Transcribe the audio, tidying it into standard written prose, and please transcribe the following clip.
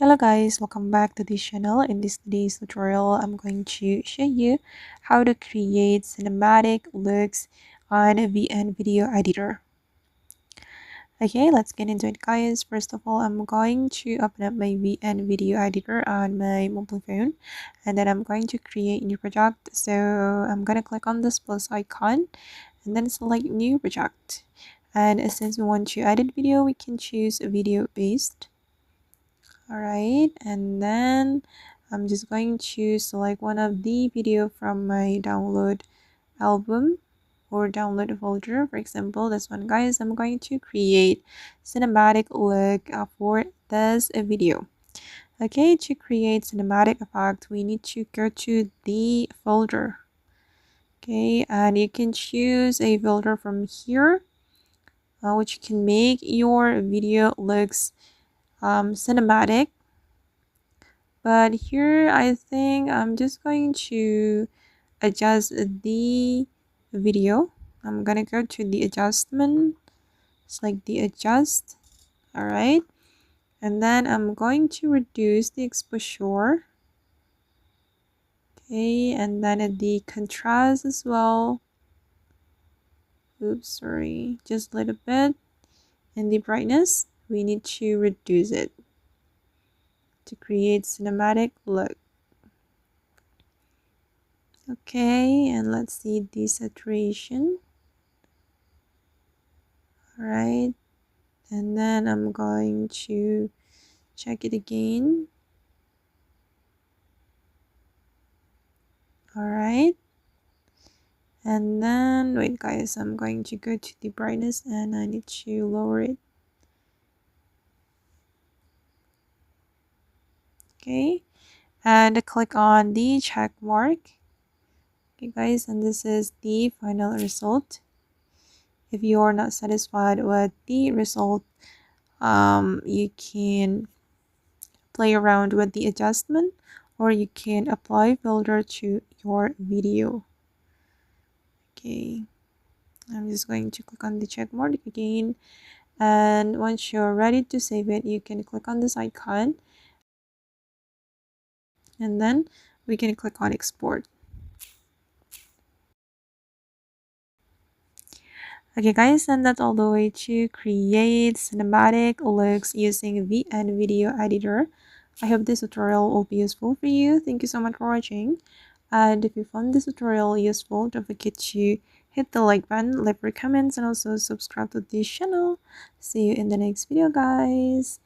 Hello guys, welcome back to this channel. In today's tutorial, I'm going to show you how to create cinematic looks on a VN video editor. Okay, let's get into it guys. First of all, I'm going to open up my VN video editor on my mobile phone, and then I'm going to create a new project. So I'm going to click on this plus icon and then select new project. And since we want to edit video, we can choose a video based. Alright, and then I'm just going to select one of the video from my download album or download folder. For example, this one guys, I'm going to create cinematic look for this video. Okay, to create cinematic effect, we need to go to the folder. Okay, and you can choose a folder from here, which can make your video looks cinematic. But here I think I'm just going to adjust the video. I'm gonna go to the adjustment, select the adjust. All right, and then I'm going to reduce the exposure. Okay, and then the contrast as well. Oops, sorry, just a little bit. And the brightness, we need to reduce it to create cinematic look. Okay, and let's see the saturation. All right, and then I'm going to check it again. All right, and then wait guys, I'm going to go to the brightness and I need to lower it. Okay, and click on the check mark. Okay guys, and this is the final result. If you are not satisfied with the result, you can play around with the adjustment, or you can apply filter to your video. Okay, I'm just going to click on the check mark again, and once you're ready to save it, you can click on this icon and then we can click on export. Okay guys, and that's all the way to create cinematic looks using VN video editor. I hope this tutorial will be useful for you. Thank you so much for watching, and if you found this tutorial useful, don't forget to hit the like button, leave your comments, and also subscribe to this channel. See you in the next video guys.